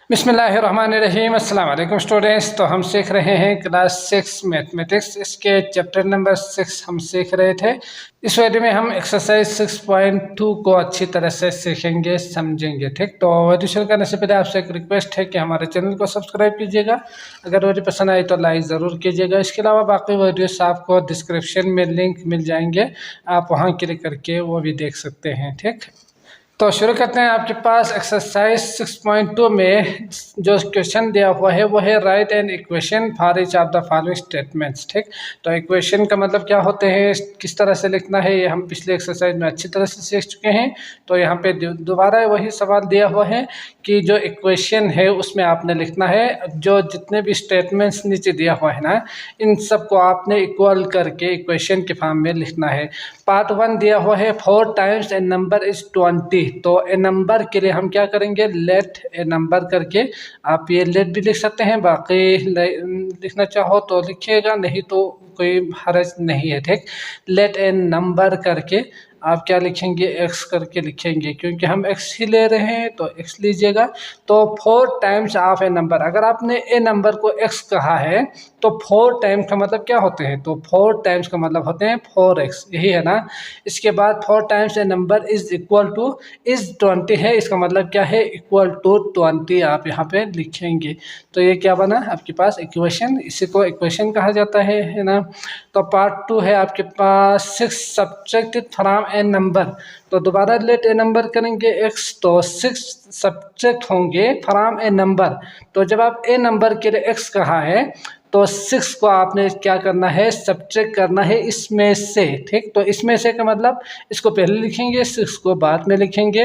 बिस्मिल्लाहिर्रहमानिर्रहीम। अस्सलाम वालेकुम स्टूडेंट्स। तो हम सीख रहे हैं क्लास 6 मैथमेटिक्स, इसके चैप्टर नंबर 6 हम सीख रहे थे। इस वीडियो में हम एक्सरसाइज 6.2 को अच्छी तरह से सीखेंगे, समझेंगे। ठीक, तो वीडियो शुरू करने से पहले आपसे एक रिक्वेस्ट है कि हमारे चैनल को सब्सक्राइब कीजिएगा। अगर वीडियो पसंद आई तो लाइक ज़रूर कीजिएगा। इसके अलावा बाकी वीडियोस आपको डिस्क्रिप्शन में लिंक मिल जाएंगे, आप वहाँ क्लिक करके वो भी देख सकते हैं। ठीक, तो शुरू करते हैं। आपके पास एक्सरसाइज 6.2 में जो क्वेश्चन दिया हुआ है वो है right an equation for each of the following statements. ठीक, तो इक्वेशन का मतलब क्या होते हैं, किस तरह से लिखना है, ये हम पिछले एक्सरसाइज में अच्छी तरह से सीख चुके हैं। तो यहाँ पे दोबारा वही सवाल दिया हुआ है कि जो इक्वेशन है उसमें आपने लिखना है, जो जितने भी स्टेटमेंट्स नीचे दिया हुआ है ना, इन सबको आपने इक्वल करके इक्वेशन के फॉर्म में लिखना है। पार्ट 1 दिया हुआ है 4 टाइम्स ए नंबर इज 20। तो ए नंबर के लिए हम क्या करेंगे, लेट ए नंबर करके, आप ये लेट भी लिख सकते हैं, बाकी लिखना चाहो तो लिखिएगा, नहीं तो कोई हर्ज नहीं है। ठीक, लेट ए नंबर करके आप क्या लिखेंगे, एक्स करके लिखेंगे, क्योंकि हम एक्स ही ले रहे हैं तो एक्स लीजिएगा। तो 4 टाइम्स ऑफ ए नंबर, अगर आपने ए नंबर को एक्स कहा है तो 4 टाइम्स का मतलब क्या होते हैं, तो 4 टाइम्स का मतलब होते हैं 4x, यही है ना। इसके बाद 4 times a number is equal to, is 20 है, इसका मतलब क्या है, इक्वल टू 20 आप यहाँ पे लिखेंगे। तो ये क्या बना आपके पास, इक्वेशन, इसी को इक्वेशन कहा जाता है ना। तो पार्ट 2 है आपके पास 6 सब्ट्रैक्टेड फ्रॉम ए नंबर। तो दोबारा लेट ए नंबर करेंगे x, तो 6 सब्ट्रैक्ट होंगे फ्रॉम ए नंबर। तो जब आप ए नंबर के लिए x कहा है तो 6 को आपने क्या करना है, सब्ट्रैक्ट करना है इसमें से। ठीक, तो इसमें से का मतलब इसको पहले लिखेंगे, 6 को बाद में लिखेंगे,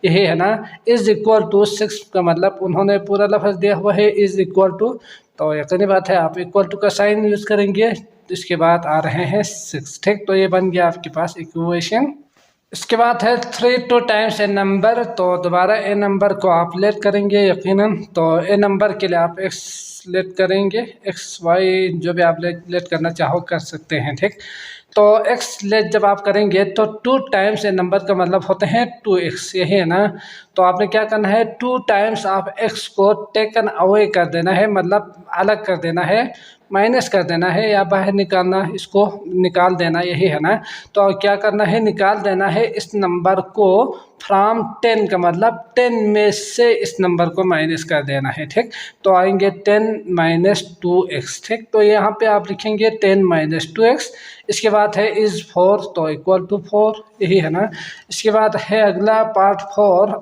यही है ना। इज इक्वल टू 6 का मतलब उन्होंने पूरा लफ्ज़ दिया हुआ है इज इक्वल टू, तो यकीनी बात है आप इक्वल टू का साइन यूज़ करेंगे, इसके बाद आ रहे हैं 6। ठीक, तो ये बन गया आपके पास इक्वेशन। इसके बाद है 3 2 टाइम्स ए नंबर। तो दोबारा ए नंबर को आप लेट करेंगे यकीनन। तो ए नंबर के लिए आप एक्स लेट करेंगे, एक्स वाई जो भी आप लेट करना चाहो कर सकते हैं। ठीक, तो एक्स लेट जब आप करेंगे तो 2 टाइम्स ए नंबर का मतलब होते हैं 2x, यही है ना। तो आपने क्या करना है, 2 टाइम्स आप एक्स को टेकन अवे कर देना है, मतलब अलग कर देना है, माइनस कर देना है या बाहर निकालना, इसको निकाल देना, यही है ना। तो क्या करना है, निकाल देना है इस नंबर को फ्रॉम 10 का मतलब 10 में से इस नंबर को माइनस कर देना है। ठीक, तो आएंगे 10 माइनस 2x। ठीक, तो यहाँ पे आप लिखेंगे 10 माइनस 2x। इसके बाद है इज 4, तो इक्वल टू 4, यही है ना। इसके बाद है अगला part 4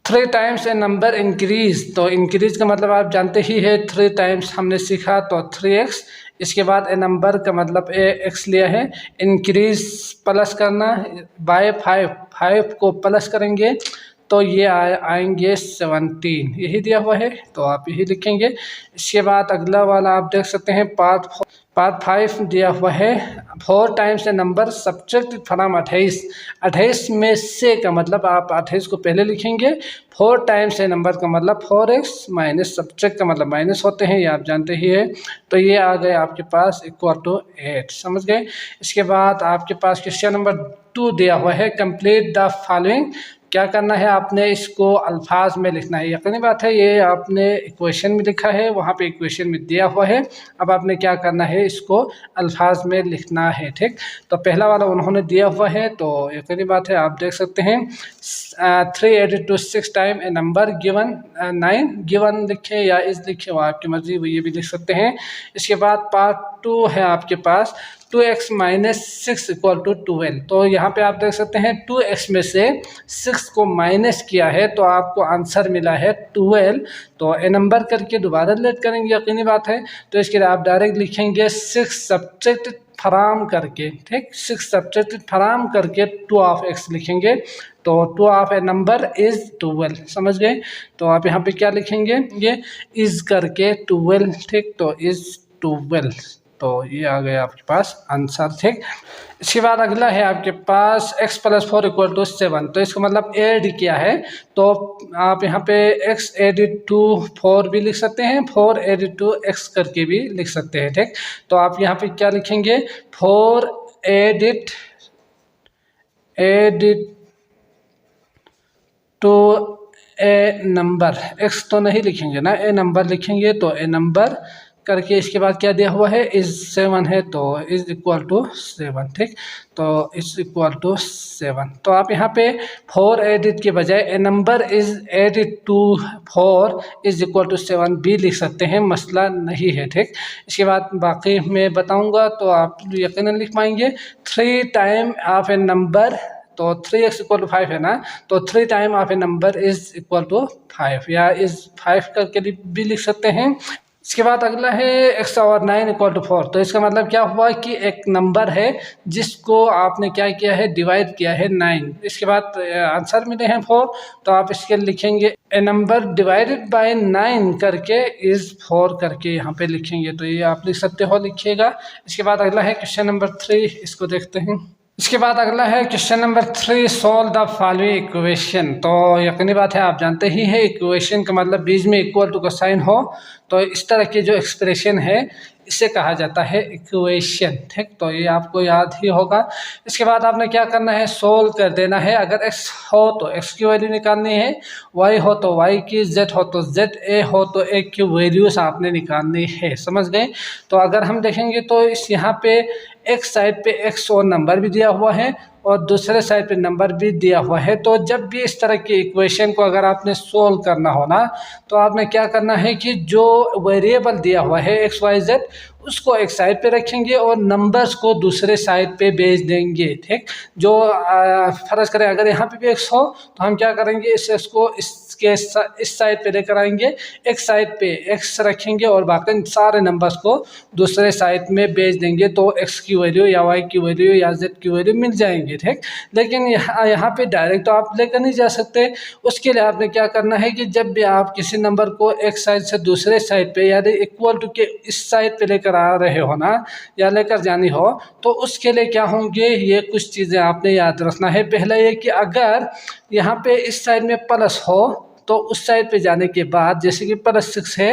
3 times a number increase. तो इंक्रीज का मतलब आप जानते ही है, 3 टाइम्स हमने सीखा तो 3x। इसके बाद ए नंबर का मतलब ए एक्स लिया है, इंक्रीज प्लस करना बाय 5 को प्लस करेंगे तो ये आएंगे 17, यही दिया हुआ है तो आप यही लिखेंगे। इसके बाद अगला वाला आप देख सकते हैं पार्ट 5 दिया हुआ है 4 times a number subtract from 28 में से का मतलब आप 28 को पहले लिखेंगे, 4 टाइम्स ए नंबर का मतलब 4x माइनस सब्ट्रैक्ट का मतलब माइनस होते हैं, ये आप जानते ही है। तो ये आ गए आपके पास इक्वल टू 8, समझ गए। इसके बाद आपके पास क्वेश्चन नंबर 2 दिया हुआ है कंप्लीट द फॉलोइंग। क्या करना है, आपने इसको अल्फाज में लिखना है, यकीनी बात है ये आपने इक्वेशन में लिखा है, वहाँ पे इक्वेशन में दिया हुआ है, अब आपने क्या करना है, इसको अल्फाज में लिखना है। ठीक, तो पहला वाला उन्होंने दिया हुआ है तो यकीनी बात है आप देख सकते हैं 3 added to 6 time a number given 9, given लिखे या इज लिखे, वो आपकी मर्जी, वो ये भी लिख सकते हैं। इसके बाद पार्ट 2 है आपके पास 2x माइनस 6 इक्वल टू 12। तो यहाँ पे आप देख सकते हैं 2x में से 6 को माइनस किया है तो आपको आंसर मिला है 12। तो ए नंबर करके दोबारा लेट करेंगे, यकीनी बात है। तो इसके लिए आप डायरेक्ट लिखेंगे 6 सब्ट्रैक्ट फ्रॉम करके। ठीक, 6 सब्ट्रैक्ट फ्रॉम करके 2 ऑफ x लिखेंगे, तो 2 ऑफ ए नंबर इज 12, समझ गए। तो आप यहाँ पे क्या लिखेंगे, ये इज करके 12। ठीक, तो इज 12, तो ये आ गया आपके पास आंसर। ठीक, इसके बाद अगला है आपके पास x प्लस 4 इक्वल टू 7। तो इसका मतलब ऐड किया है, तो आप यहाँ पे x एडिड टू 4 भी लिख सकते हैं, 4 एडिड टू x करके भी लिख सकते हैं। ठीक, तो आप यहाँ पे क्या लिखेंगे, 4 added to a number, x तो नहीं लिखेंगे ना, ए नंबर लिखेंगे। तो ए नंबर करके इसके बाद क्या दिया हुआ है, इज 7 है, तो इज इक्वल टू 7। ठीक, तो इज इक्वल टू 7। तो आप यहाँ पे 4 एडिट के बजाय a number is added to 4 is equal to 7 भी लिख सकते हैं, मसला नहीं है। ठीक, इसके बाद बाकी मैं बताऊंगा तो आप यकीनन लिख पाएंगे। 3 टाइम ऑफ ए नंबर, तो 3x इक्वल टू 5 है ना, तो 3 time of a number is equal to 5, या इज 5 करके भी लिख सकते हैं। इसके बाद अगला है x और 9 इक्वल टू 4। तो इसका मतलब क्या हुआ कि एक नंबर है जिसको आपने क्या किया है, डिवाइड किया है 9। इसके बाद आंसर मिले हैं 4, तो आप इसके लिखेंगे ए नंबर डिवाइडेड बाय 9 करके इज 4 करके यहाँ पे लिखेंगे। तो ये आप लिख सकते हो, लिखिएगा। इसके बाद अगला है क्वेश्चन नंबर 3, इसको देखते हैं। इसके बाद अगला है question number 3, solve the following equation. तो यकीनी बात है, आप जानते ही हैं इक्वेशन का मतलब बीच में इक्वल टू का साइन हो, तो इस तरह की जो एक्सप्रेशन है इसे कहा जाता है इक्वेशन। ठीक, तो ये आपको याद ही होगा। इसके बाद आपने क्या करना है, सोल्व कर देना है। अगर x हो तो x की वैल्यू निकालनी है, y हो तो y की, z हो तो z, a हो तो a की वैल्यूज आपने निकालनी है। समझ गए? तो अगर हम देखेंगे तो इस यहाँ पे एक साइड पे x और नंबर भी दिया हुआ है और दूसरे साइड पे नंबर भी दिया हुआ है। तो जब भी इस तरह की इक्वेशन को अगर आपने सोल्व करना हो ना, तो आपने क्या करना है कि जो वेरिएबल दिया हुआ है एक्स वाई जेड, उसको एक साइड पे रखेंगे और नंबर्स को दूसरे साइड पे भेज देंगे। ठीक, जो फर्ज करें अगर यहाँ पे भी एक्स हो तो हम क्या करेंगे, इस एक्स को इस साइड पे लेकर आएंगे, एक साइड पे एक्स रखेंगे और बाकी सारे नंबर्स को दूसरे साइड में भेज देंगे। तो एक्स की वैल्यू या वाई की वैल्यू या जेड की वैल्यू मिल जाएंगे। ठीक, लेकिन यहाँ पे डायरेक्ट तो आप लेकर नहीं जा सकते। उसके लिए आपने क्या करना है कि जब भी आप किसी नंबर को एक साइड से दूसरे साइड पे, यानी इक्वल टू के इस साइड पे लेकर आ रहे हो ना, या लेकर जानी हो, तो उसके लिए क्या होंगे, ये कुछ चीज़ें आपने याद रखना है। पहला ये कि अगर यहाँ पे इस साइड में प्लस हो तो उस साइड पे जाने के बाद, जैसे कि +6 है,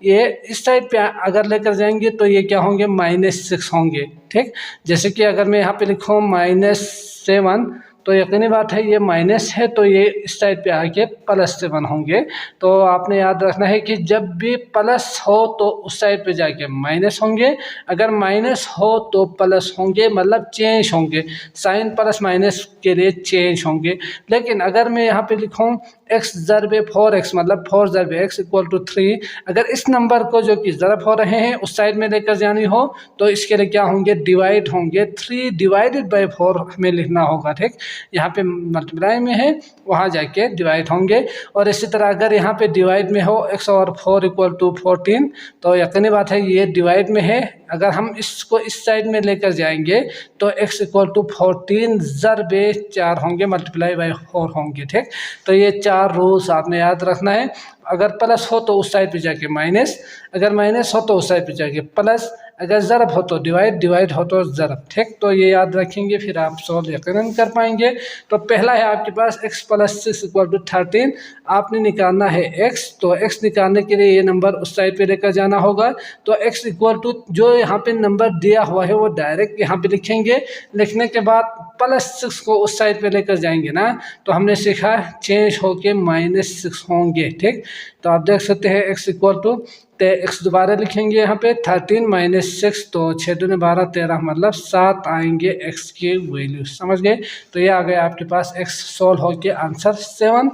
ये इस साइड पे अगर लेकर जाएंगे तो ये क्या होंगे, -6 होंगे। ठीक, जैसे कि अगर मैं यहाँ पे लिखूँ -7, तो यकीनी बात है ये माइनस है, तो ये इस साइड पे आके +7 होंगे। तो आपने याद रखना है कि जब भी प्लस हो तो उस साइड पे जाके माइनस होंगे, अगर माइनस हो तो प्लस होंगे, मतलब चेंज होंगे, साइन प्लस माइनस के लिए चेंज होंगे। लेकिन अगर मैं यहाँ पे लिखूँ x ज़रबे 4x, मतलब 4 ज़रबे x इक्वल टू 3, अगर इस नंबर को जो कि ज़रब हो रहे हैं उस साइड में लेकर जानी हो तो इसके लिए क्या होंगे, डिवाइड होंगे। 3 डिवाइडेड बाय 4 हमें लिखना होगा। ठीक, यहाँ पे मल्टीप्लाई में है, वहाँ जाके डिवाइड होंगे। और इसी तरह अगर यहाँ पे डिवाइड में हो x और 4 इक्वल टू 14, तो यकीनी बात है ये डिवाइड में है, अगर हम इसको इस साइड में लेकर जाएंगे तो x इक्वल टू 14 ज़रबे 4 होंगे, मल्टीप्लाई बाय 4 होंगे। ठीक, तो ये 4 रूल्स आपने याद रखना है। अगर प्लस हो तो उस साइड पे जाके माइनस, अगर माइनस हो तो उस साइड पे जाके प्लस, अगर ज़रब हो तो डिवाइड, डिवाइड हो तो ज़रब। ठीक, तो ये याद रखेंगे, फिर आप सॉल्व यकीनन कर पाएंगे। तो पहला है आपके पास x + 6 इक्वल टू 13, आपने निकालना है x। तो x निकालने के लिए ये नंबर उस साइड पे लेकर जाना होगा। तो x इक्वल टू जो यहाँ पे नंबर दिया हुआ है वो डायरेक्ट यहाँ पे लिखेंगे, लिखने के बाद +6 को उस साइड पे लेकर जाएंगे ना, तो हमने सीखा चेंज होके -6 होंगे। ठीक, तो आप देख सकते हैं x इक्वल टू, तो x दोबारा लिखेंगे यहाँ पे 13 - 6, तो 6 दूनी 12 13, मतलब 7 आएंगे x की वैल्यू। समझ गए? तो ये आ गए आपके पास x सोल्व होके आंसर 7।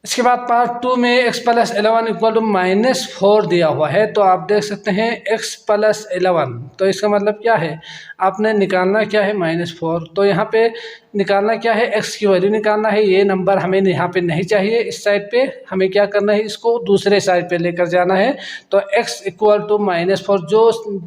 इसके बाद पार्ट 2 में x + 11 इक्वल टू -4 दिया हुआ है। तो आप देख सकते हैं x + 11, तो इसका मतलब क्या है, आपने निकालना क्या है, -4। तो यहाँ पे निकालना क्या है, x की वैल्यू निकालना है। ये नंबर हमें यहाँ पे नहीं चाहिए, इस साइड पे हमें क्या करना है, इसको दूसरे साइड पे लेकर जाना है। तो x इक्वल टू -4, जो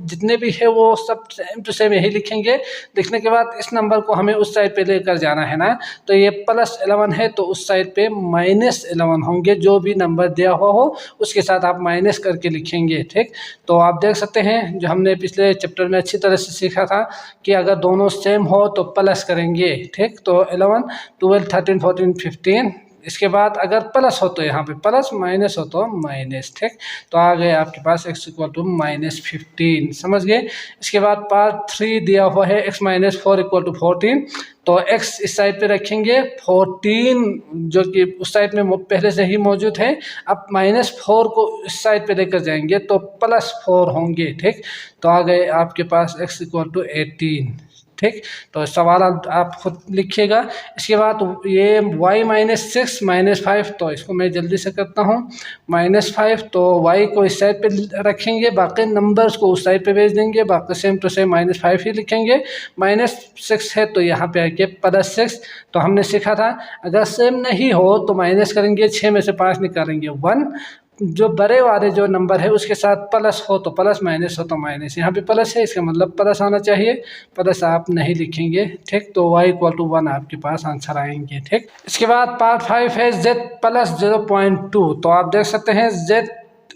जितने भी है वो सब सेम टू सेम यही लिखेंगे। लिखने के बाद इस नंबर को हमें उस साइड पे लेकर जाना है ना, तो ये +11 है, तो उस साइड पे -11 होंगे। जो भी नंबर दिया हुआ हो उसके साथ आप माइनस करके लिखेंगे। ठीक, तो आप देख सकते हैं जो हमने पिछले चैप्टर में अच्छी तरह से सीखा था कि अगर दोनों सेम हो तो प्लस करेंगे। ठीक, तो 11 12 13 14 15, इसके बाद अगर प्लस हो तो यहाँ पे प्लस, माइनस हो तो माइनस, ठीक। तो आ गए आपके पास x इक्वल टू -15, समझ गए। इसके बाद पार्ट 3 दिया हुआ है x - 4 इक्वल टू 14। तो x इस साइड पे रखेंगे, 14 जो कि उस साइड में पहले से ही मौजूद है, अब -4 को इस साइड पे लेकर जाएंगे तो +4 होंगे, ठीक। तो आ गए आपके पास x इक्वल टू 18, ठीक। तो सवाल आप खुद लिखिएगा। इसके बाद ये y -6 -5, तो इसको मैं जल्दी से करता हूँ। -5 तो y को इस साइड पे रखेंगे, बाकी नंबर्स को उस साइड पे भेज देंगे, बाकी सेम टू सेम -5 ही लिखेंगे। -6 है तो यहाँ पे आके +6। तो हमने सीखा था अगर सेम नहीं हो तो माइनस करेंगे, 6 में से 5 निकालेंगे 1, जो बड़े वाले जो नंबर है उसके साथ प्लस हो तो प्लस, माइनस हो तो माइनस। यहाँ पे प्लस है, इसका मतलब प्लस आना चाहिए, प्लस आप नहीं लिखेंगे, ठीक। तो y इक्वल टू 1 आपके पास आंसर आएंगे, ठीक। इसके बाद पार्ट 5 है z + 0.2। तो आप देख सकते हैं z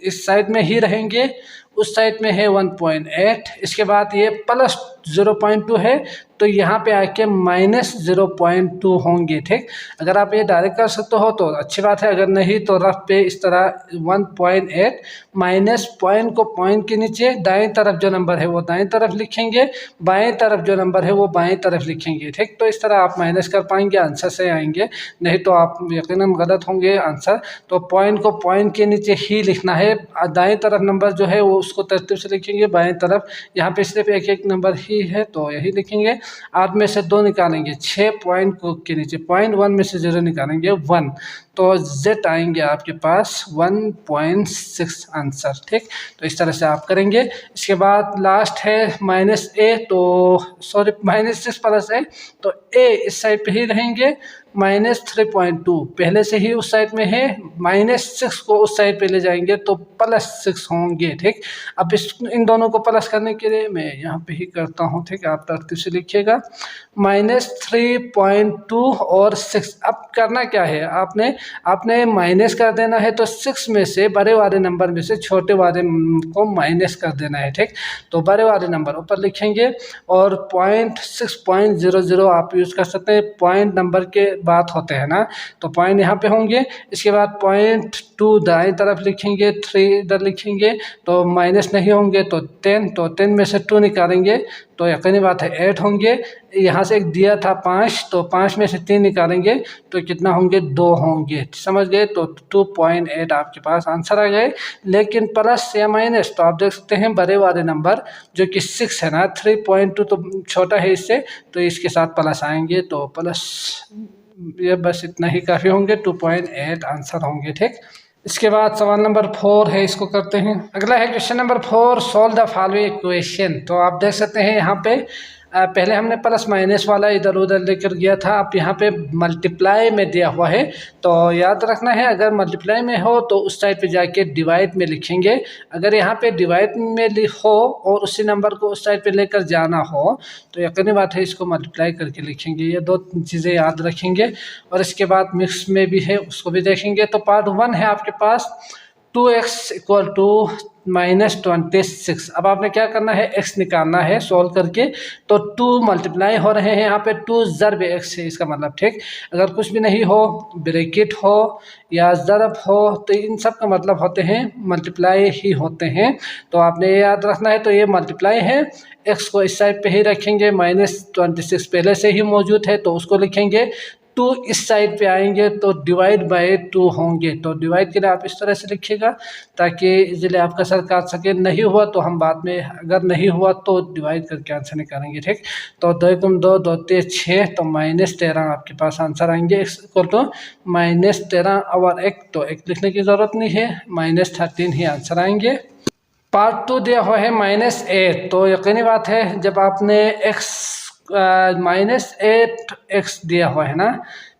इस साइड में ही रहेंगे, उस साइड में है 1.8। इसके बाद ये प्लस 0.2 है तो यहाँ पे आके -0.2 होंगे, ठीक। अगर आप ये डायरेक्ट कर सकते हो तो अच्छी बात है, अगर नहीं तो रफ पे इस तरह 1.8 माइनस पॉइंट को पॉइंट के नीचे दाएं तरफ जो नंबर है वो दाएं तरफ लिखेंगे, बाएं तरफ जो नंबर है वो बाएं तरफ लिखेंगे, ठीक। तो इस तरह आप माइनस कर पाएंगे, आंसर से आएंगे, नहीं तो आप यकीनन गलत होंगे आंसर। तो पॉइंट को पॉइंट के नीचे ही लिखना है, दाएं तरफ नंबर जो है वो उसको तरतीब से लिखेंगे, बाएं तरफ यहाँ पे सिर्फ एक एक नंबर ही है तो यही लिखेंगे। 8 में से 2 निकालेंगे, 6 पॉइंट के नीचे 0.1 में से 0 निकालेंगे 1, तो z आएंगे आपके पास 1.6 आंसर, ठीक। तो इस तरह से आप करेंगे। इसके बाद लास्ट है -a, तो सॉरी -6 + a, तो a इस साइड पे ही रहेंगे, -3.2 पहले से ही उस साइड में है, -6 को उस साइड पे ले जाएंगे तो +6 होंगे, ठीक। अब इन दोनों को प्लस करने के लिए मैं यहाँ पे ही करता हूँ, ठीक। आप तरतीब से लिखिएगा, -3.2 और 6। अब करना क्या है, आपने माइनस कर देना है, तो 6 में से बड़े वाले नंबर में से छोटे वाले को माइनस कर देना है, ठीक। तो बड़े वाले नंबर ऊपर लिखेंगे और 0.6.00 आप यूज़ कर सकते हैं, पॉइंट नंबर के बात होते हैं ना, तो पॉइंट यहाँ पे होंगे। इसके बाद 0.2 दाएं तरफ लिखेंगे, 3 इधर लिखेंगे, तो माइनस नहीं होंगे तो 10, तो 10 में से 2 निकालेंगे तो यकीनी बात है 8 होंगे। यहाँ से एक दिया था 5, तो 5 में से 3 निकालेंगे तो कितना होंगे, 2 होंगे, समझ गए। तो 2.8 आपके पास आंसर आ गए। लेकिन प्लस या माइनस तो आप देख सकते हैं बड़े वाले नंबर जो कि 6 है ना, 3.2 तो छोटा है इससे, तो इसके साथ प्लस आएंगे, तो प्लस ये बस इतना ही काफ़ी होंगे, 2.8 आंसर होंगे, ठीक। इसके बाद सवाल नंबर 4 है, इसको करते हैं। अगला है question number 4, solve the following equation. तो आप देख सकते हैं यहाँ पे पहले हमने प्लस माइनस वाला इधर उधर लेकर गया था, अब यहाँ पे मल्टीप्लाई में दिया हुआ है, तो याद रखना है अगर मल्टीप्लाई में हो तो उस साइड पे जाके डिवाइड में लिखेंगे। अगर यहाँ पे डिवाइड में हो और उसी नंबर को उस साइड पे लेकर जाना हो तो यकीनी बात है इसको मल्टीप्लाई करके लिखेंगे। ये 2 चीज़ें याद रखेंगे। और इसके बाद मिक्स में भी है, उसको भी देखेंगे। तो पार्ट 1 है आपके पास 2x इक्वल टू -26। अब आपने क्या करना है, x निकालना है सोल्व करके। तो 2 मल्टीप्लाई हो रहे हैं यहाँ पे, 2 ज़रब x है इसका मतलब, ठीक। अगर कुछ भी नहीं हो, ब्रैकेट हो या ज़रब हो, तो इन सब का मतलब होते हैं मल्टीप्लाई ही होते हैं। तो आपने ये याद रखना है। तो ये मल्टीप्लाई है, x को इस साइड पे ही रखेंगे, -26 पहले से ही मौजूद है तो उसको लिखेंगे। 2 इस साइड पे आएंगे तो डिवाइड बाय 2 होंगे। तो डिवाइड के लिए आप इस तरह से लिखिएगा ताकि इजीली आपका सर काट सके। नहीं हुआ तो हम बाद में, अगर नहीं हुआ तो डिवाइड करके आंसर निकालेंगे, ठीक। तो 2 × 2 2 3 6, तो -13 आपके पास आंसर आएंगे। x इक्वल टू -13 और 1, तो 1 लिखने की ज़रूरत नहीं है, -13 ही आंसर आएंगे। पार्ट 2 दिया हुआ है -8। तो यकीनी बात है जब आपने -8x दिया हुआ है ना,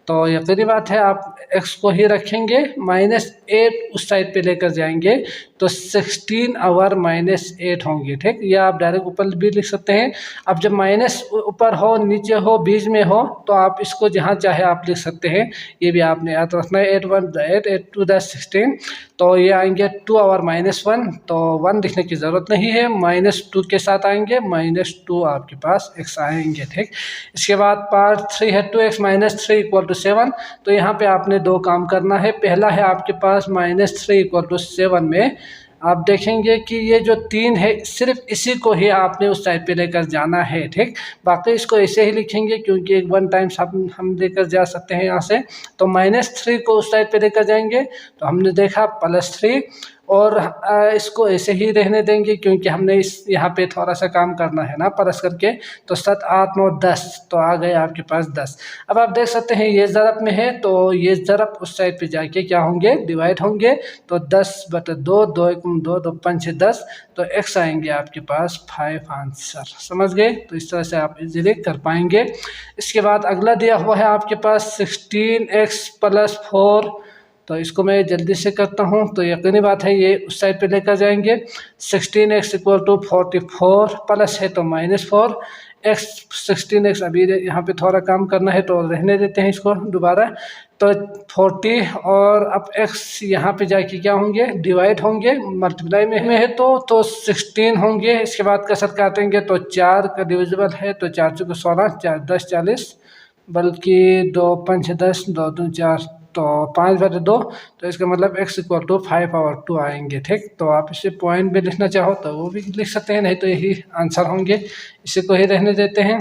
तो यकीनी बात है आप x को ही रखेंगे, -8 उस साइड पे लेकर जाएंगे तो 16 और -8 होंगे, ठीक। या आप डायरेक्ट ऊपर भी लिख सकते हैं। अब जब माइनस ऊपर हो, नीचे हो, बीच में हो, तो आप इसको जहाँ चाहे आप लिख सकते हैं। ये भी आपने याद रखना है। 8 × 1 = 8, 8 × 2 = 16, तो ये आएंगे 2 और -1, तो 1 लिखने की ज़रूरत नहीं है, -2 के साथ आएंगे, -2 आपके पास x आएंगे, ठीक। इसके बाद पार्ट 3 है 2x - 3 = 7। तो यहाँ पे आपने दो काम करना है। पहला है आपके पास -3 = 7 में आप देखेंगे कि ये जो 3 है सिर्फ इसी को ही आपने उस साइड पे लेकर जाना है, ठीक। बाकी इसको ऐसे ही लिखेंगे क्योंकि एक 1 टाइम्स हम लेकर जा सकते हैं यहाँ से। तो -3 को उस साइड पे लेकर जाएंगे तो हमने देखा +3 और इसको ऐसे ही रहने देंगे क्योंकि हमने इस यहाँ पे थोड़ा सा काम करना है ना प्लस करके। तो 7 8 9 10 तो आ गए आपके पास 10। अब आप देख सकते हैं ये ज़रब में है तो ये ज़रब उस साइड पे जाके क्या होंगे, डिवाइड होंगे। तो 10/2 2 1 2 2 5 10 तो x आएंगे आपके पास 5 आंसर। समझ गए? तो इस तरह से आप इजीली कर पाएंगे। इसके बाद अगला दिया हुआ है आपके पास 16x + 4। तो इसको मैं जल्दी से करता हूँ। तो यकीनी बात है ये उस साइड पे लेकर जाएंगे। 16x = 44 प्लस है तो -4 x 16x अभी यहाँ पे थोड़ा काम करना है तो रहने देते हैं इसको दोबारा। तो 40 और अब x यहाँ पे जाके क्या होंगे, डिवाइड होंगे। मल्टीप्लाई में है तो 16 होंगे। इसके बाद कसर काटेंगे तो 4 का डिविजिबल है तो 4 × 16 4 10 40 बल्कि 2 5 10 2 2 4 तो 5/2 तो इसका मतलब x = 5/2 आएंगे, ठीक। तो आप इसे पॉइंट भी लिखना चाहो तो वो भी लिख सकते हैं, नहीं तो यही आंसर होंगे। इसी को ही रहने देते हैं।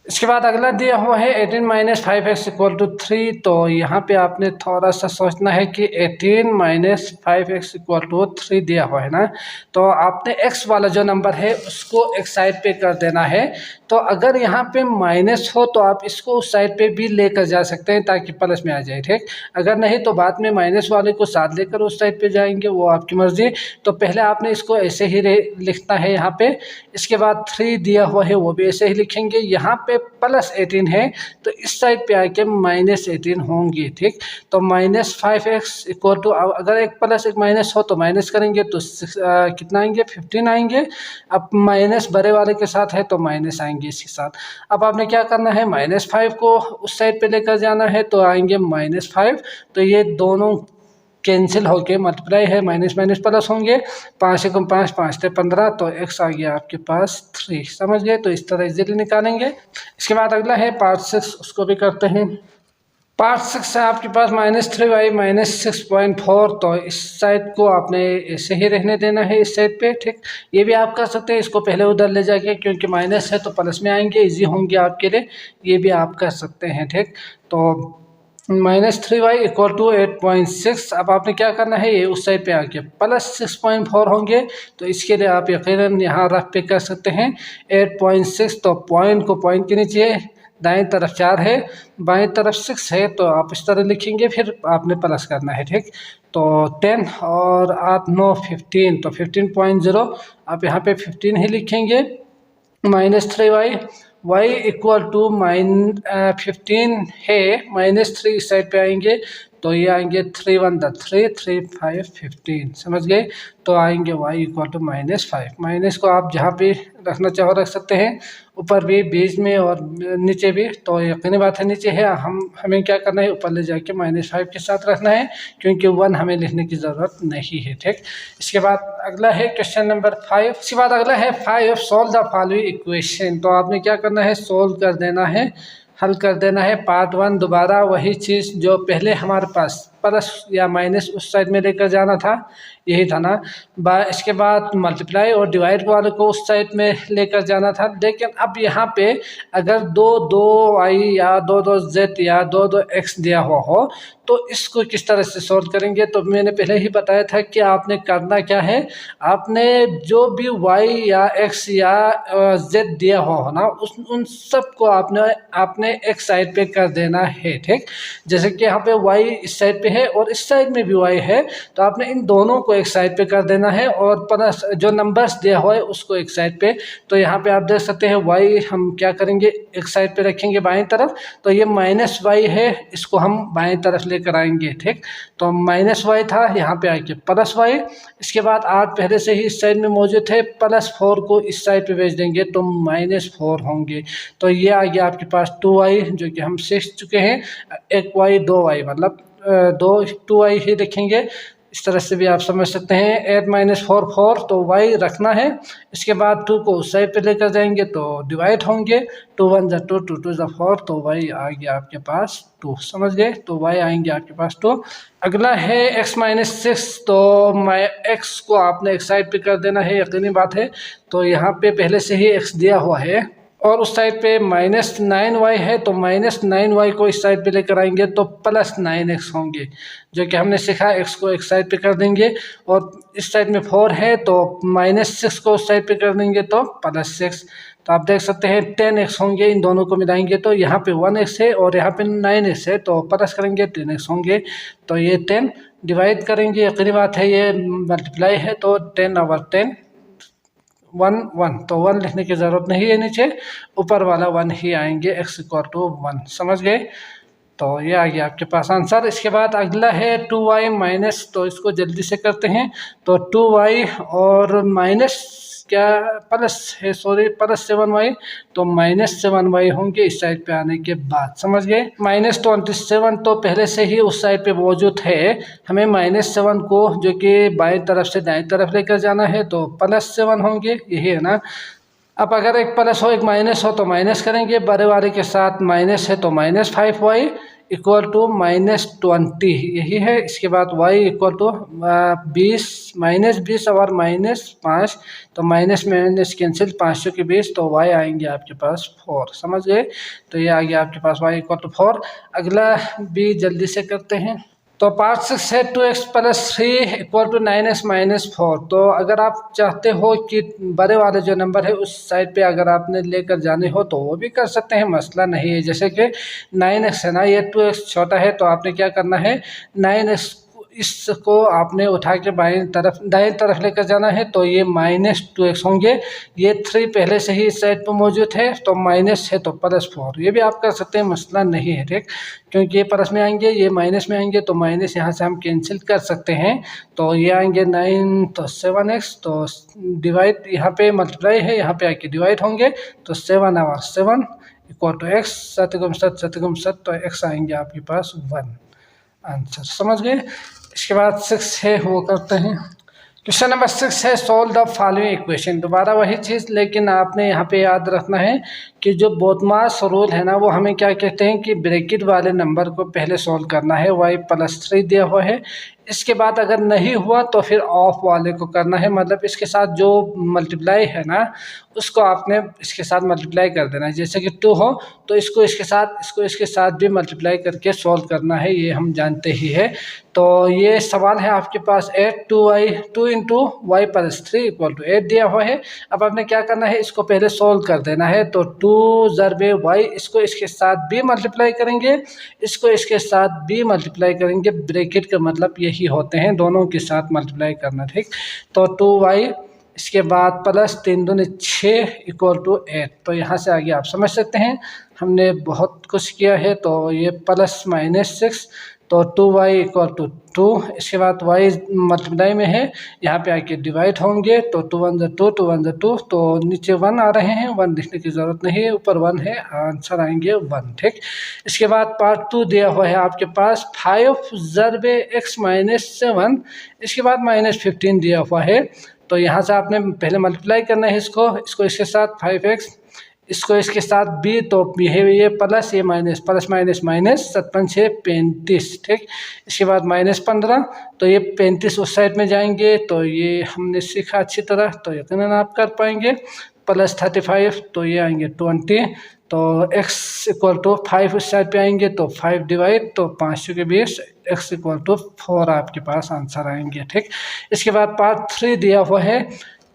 इसके बाद अगला दिया हुआ है 18 - 5x = 3। तो यहाँ पे आपने थोड़ा सा सोचना है कि 18 - 5x = 3 दिया हुआ है ना। तो आपने x वाला जो नंबर है उसको एक साइड पे कर देना है। तो अगर यहाँ पे माइनस हो तो आप इसको उस साइड पे भी लेकर जा सकते हैं ताकि प्लस में आ जाए, ठीक। अगर नहीं तो बाद में माइनस वाले को साथ लेकर उस साइड पे जाएंगे, वो आपकी मर्जी। तो पहले आपने इसको ऐसे ही लिखना है यहाँ पे। इसके बाद 3 दिया हुआ है वो भी ऐसे ही लिखेंगे। यहाँ पे +18 है तो इस साइड पे आके -18 होंगे, ठीक। तो -5x = अगर एक प्लस एक माइनस हो तो माइनस करेंगे तो कितना आएंगे, 15 आएंगे। अब माइनस बड़े वाले के साथ है तो माइनस आएंगे इसके साथ। अब आपने क्या करना है, -5 को उस साइड पे लेकर जाना है तो आएंगे -5। तो ये दोनों कैंसिल होके मल्टीप्लाई है, माइनस माइनस प्लस होंगे। 5 × 5 5 × 15 तो x आ गया आपके पास 3। समझ गए? तो इस तरह इजीली निकालेंगे। इसके बाद अगला है पार्ट 6, उसको भी करते हैं। पार्ट 6 है आपके पास -3y - 6.4। तो इस साइड को आपने ऐसे ही रहने देना है इस साइड पे, ठीक। ये भी आप कर सकते हैं, इसको पहले उधर ले जाके क्योंकि माइनस है तो प्लस में आएंगे, इजी होंगे आपके लिए। ये भी आप कर सकते हैं, ठीक। तो -3y = 8.6। अब आपने क्या करना है, ये उस साइड पे आके +6.4 होंगे। तो इसके लिए आप यकीनन यहाँ रफ पे कर सकते हैं 8.6। तो पॉइंट को पॉइंट के नीचे दाएं तरफ 4 है, बाएं तरफ 6 है। तो आप इस तरह लिखेंगे, फिर आपने प्लस करना है, ठीक। तो 10 और 8 9 15 तो 15.0 आप यहाँ पे 15 ही लिखेंगे। -3y y = -15 है, -3 इस साइड पे आएंगे तो ये आएंगे 3 1 3 3 5 15। समझ गए? तो आएंगे y = -5। माइनस को आप जहाँ पे रखना चाहो रख सकते हैं, ऊपर भी, बीच में और नीचे भी। तो यकीनी बात है नीचे है, हमें क्या करना है, ऊपर ले जाके -5 के साथ रखना है क्योंकि 1 हमें लिखने की ज़रूरत नहीं है, ठीक। इसके बाद अगला है क्वेश्चन नंबर 5। इसके बाद अगला है 5 सॉल्व द फॉलोइंग इक्वेशन। तो आपने क्या करना है, सोल्व कर देना है, हल कर देना है। पार्ट 1 दोबारा वही चीज़ जो पहले हमारे पास प्लस या माइनस उस साइड में लेकर जाना था, यही था ना। इसके बाद मल्टीप्लाई और डिवाइड वाले को उस साइड में लेकर जाना था। लेकिन अब यहाँ पे अगर 2 2y या 2 2 z या 2 2 x दिया हुआ हो तो इसको किस तरह से सॉल्व करेंगे। तो मैंने पहले ही बताया था कि आपने करना क्या है, आपने जो भी y या x या z दिया हुआ हो ना उन सब को आपने एक साइड पे कर देना है, ठीक। जैसे कि यहाँ पे y इस साइड पे है और इस साइड में भी y है, तो आपने इन दोनों को एक साइड पे कर देना है और प्लस जो नंबर्स दिया हुआ है उसको एक साइड पे। तो यहाँ पे आप देख सकते हैं y हम क्या करेंगे, एक साइड पे रखेंगे बाएं तरफ। तो ये -y है, इसको हम बाएं तरफ लेकर आएंगे, ठीक। तो -y था, यहाँ पे आके +y। इसके बाद 8 पहले से ही इस साइड में मौजूद है, +4 को इस साइड पे भेज देंगे तो -4 होंगे। तो ये आ गया आपके पास 2y जो कि हम सीख चुके हैं। एक y 2y मतलब 2y ही लिखेंगे। इस तरह से भी आप समझ सकते हैं। 8 - 4 4, तो y रखना है। इसके बाद 2 को उस साइड पे लेकर जाएंगे तो डिवाइड होंगे। 2 1 = 2, 2 2 = 4, तो y आ गया आपके पास 2। समझ गए, तो y आएंगे आपके पास 2। अगला है x - 6, तो x को आपने एक साइड पे कर देना है, यकीनी बात है। तो यहाँ पे पहले से ही x दिया हुआ है और उस साइड पे -9y है, तो -9y को इस साइड पे लेकर आएंगे तो +9x होंगे, जो कि हमने सीखा। x को एक साइड पे कर देंगे और इस साइड में 4 है तो -6 को उस साइड पे कर देंगे तो +6। तो आप देख सकते हैं 10x होंगे, इन दोनों को मिलाएंगे तो यहाँ पे 1x है और यहाँ पे 9x है, तो प्लस करेंगे 10x होंगे। तो ये 10 डिवाइड करेंगे, यकीनी बात है ये मल्टीप्लाई है, तो 10/10 1 1, तो 1 लिखने की ज़रूरत नहीं है, नीचे ऊपर वाला 1 ही आएंगे, x = 1। समझ गए, तो ये आ गया आपके पास आंसर। इसके बाद अगला है 2y माइनस, तो इसको जल्दी से करते हैं। तो 2y और माइनस क्या प्लस है, सॉरी +7y, तो -7y होंगे इस साइड पे आने के बाद। समझ गए, -27 तो पहले से ही उस साइड पे मौजूद है, हमें -7 को जो कि बाएं तरफ से दाएं तरफ लेकर जाना है, तो +7 होंगे, यही है ना। अब अगर एक प्लस हो एक माइनस हो तो माइनस करेंगे, बड़े वाले के साथ माइनस है तो -5y = -20 यही है। इसके बाद y = 20 -20 और -5, तो माइनस माइनस कैंसिल, 500 के 20, तो y आएंगे आपके पास 4। समझ गए, तो ये आ गया आपके पास y = 4। अगला भी जल्दी से करते हैं। तो पार्ट 6 है 2x + 3 = 9x - 4। तो अगर आप चाहते हो कि बड़े वाले जो नंबर है उस साइड पे अगर आपने लेकर जाने हो तो वो भी कर सकते हैं, मसला नहीं है। जैसे कि 9x है ना, ये 2x छोटा है, तो आपने क्या करना है, 9x इसको आपने उठा के दाएं तरफ लेकर जाना है, तो ये -2x होंगे। ये 3 पहले से ही इस साइड पर मौजूद है, तो माइनस है तो +4, ये भी आप कर सकते हैं, मसला नहीं है, ठीक। क्योंकि ये प्लस में आएंगे, ये माइनस में आएंगे, तो माइनस यहाँ से हम कैंसिल कर सकते हैं। तो ये आएंगे 9, तो 7x, तो डिवाइड यहाँ पे मल्टीप्लाई है, यहाँ पे आके डिवाइड होंगे, तो 7 और 7 = x, 7 × 7 7 × 7, तो x आएंगे आपके पास 1 आंसर। समझ गए। इसके बाद 6 है, वो करते हैं। क्वेश्चन नंबर 6 है सोल्व द फॉलोइंग इक्वेशन। दोबारा वही चीज़, लेकिन आपने यहाँ पे याद रखना है कि जो बोथमास रूल है ना, वो हमें क्या कहते हैं कि ब्रैकेट वाले नंबर को पहले सोल्व करना है। y + 3 दिया हुआ है, इसके बाद अगर नहीं हुआ तो फिर ऑफ वाले को करना है, मतलब इसके साथ जो मल्टीप्लाई है ना उसको आपने इसके साथ मल्टीप्लाई कर देना है। जैसे कि 2 हो तो इसको इसके साथ भी मल्टीप्लाई करके सॉल्व करना है, ये हम जानते ही है। तो ये सवाल है आपके पास 8 2 × y + 3 = 8 दिया हुआ है। अब आपने क्या करना है, इसको पहले सॉल्व कर देना है। तो 2 × y, इसको इसके साथ भी मल्टीप्लाई करेंगे, इसको इसके साथ भी मल्टीप्लाई करेंगे। ब्रैकेट का मतलब यही होते हैं, दोनों के साथ मल्टीप्लाई करना, ठीक। तो 2y इसके बाद +3 दूनी 6 = 8। तो यहाँ से आगे आप समझ सकते हैं, हमने बहुत कुछ किया है। तो ये +- 6, तो 2y = 2। इसके बाद y मल्टीप्लाई में है, यहाँ पे आके डिवाइड होंगे, तो 2 1 = 2, 2 1 = 2, तो नीचे 1 आ रहे हैं, 1 लिखने की ज़रूरत नहीं है, ऊपर 1 है, आंसर आएंगे 1, ठीक। इसके बाद पार्ट 2 दिया हुआ है आपके पास 5 × x - 7, इसके बाद -15 दिया हुआ है। तो यहाँ से आपने पहले मल्टीप्लाई करना है, इसको इसके साथ 5x, इसको इसके साथ भी, तो ये प्लस ये माइनस, प्लस माइनस माइनस, 7 × 6 = 35, ठीक। इसके बाद -15, तो ये 35 उस साइड में जाएंगे, तो ये हमने सीखा अच्छी तरह, तो यकीनन आप कर पाएंगे। +35, तो ये आएंगे 20, तो x = 5 उस साइड पे आएंगे, तो 5 डिवाइड, तो 500 के 20, x = 4 आपके पास आंसर आएंगे, ठीक। इसके बाद पार्ट 3 दिया हुआ है,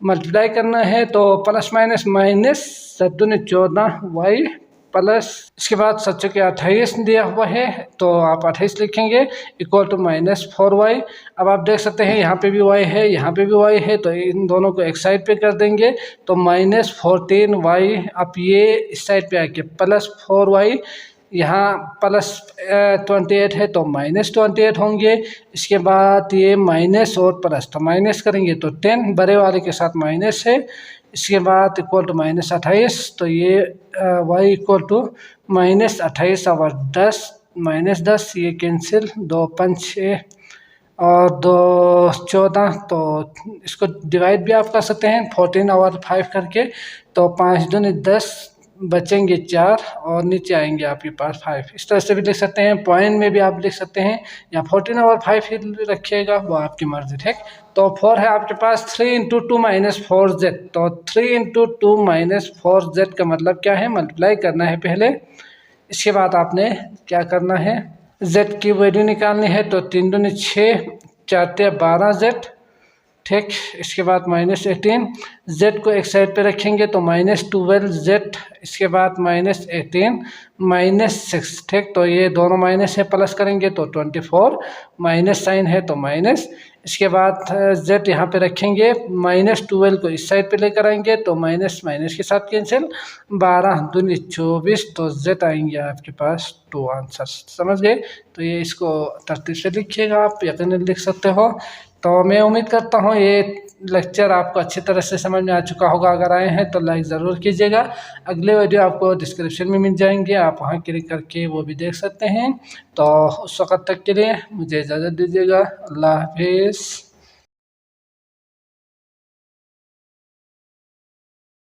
मल्टीप्लाई करना है, तो प्लस माइनस माइनस 7 दूनी 14 y प्लस, इसके बाद 7 के 28 दिया हुआ है, तो आप 28 लिखेंगे =-4y। अब आप देख सकते हैं यहाँ पे भी y है, यहाँ पे भी y है, तो इन दोनों को एक साइड पे कर देंगे, तो -14y। अब ये इस साइड पे आके +4y, यहाँ +28 है तो -28 होंगे। इसके बाद ये माइनस और प्लस, तो माइनस करेंगे तो 10, बड़े वाले के साथ माइनस है। इसके बाद =-28, तो ये y = -28 और 10, -10, ये कैंसिल, 2 5 6, और 2 14, तो इसको डिवाइड भी आप कर सकते हैं 14 और 5 करके। तो 5 दूनी 10, बचेंगे 4 और नीचे आएंगे आपके पास 5। इस तरह से भी लिख सकते हैं, पॉइंट में भी आप लिख सकते हैं, या 14 और 5 ही रखिएगा, वो आपकी मर्जी। ठीक, तो 4 है आपके पास 3 इंटू 2 माइनस 4z। तो 3 इंटू 2 माइनस 4z का मतलब क्या है, मल्टीप्लाई करना है पहले, इसके बाद आपने क्या करना है, z की वैल्यू निकालनी है। तो 3 दूनी 6, 4 12z। ठीक, इसके बाद -18, z को एक साइड पे रखेंगे तो -12z, इसके बाद -18 -6। ठीक, तो ये दोनों माइनस है, प्लस करेंगे तो 24, माइनस साइन है तो माइनस। इसके बाद z यहाँ पे रखेंगे, -12 को इस साइड पे लेकर आएंगे तो माइनस माइनस के साथ कैंसिल, 12 दूनी 24, तो z आएंगे आपके पास 2 आंसर। समझ गए? तो ये इसको तरतीब से लिखिएगा, आप यकीनन लिख सकते हो। तो मैं उम्मीद करता हूँ ये लेक्चर आपको अच्छी तरह से समझ में आ चुका होगा। अगर आए हैं तो लाइक ज़रूर कीजिएगा। अगले वीडियो आपको डिस्क्रिप्शन में मिल जाएंगे, आप वहाँ क्लिक करके वो भी देख सकते हैं। तो उस वक्त तक के लिए मुझे इजाज़त दीजिएगा। अल्लाह हाफिज़।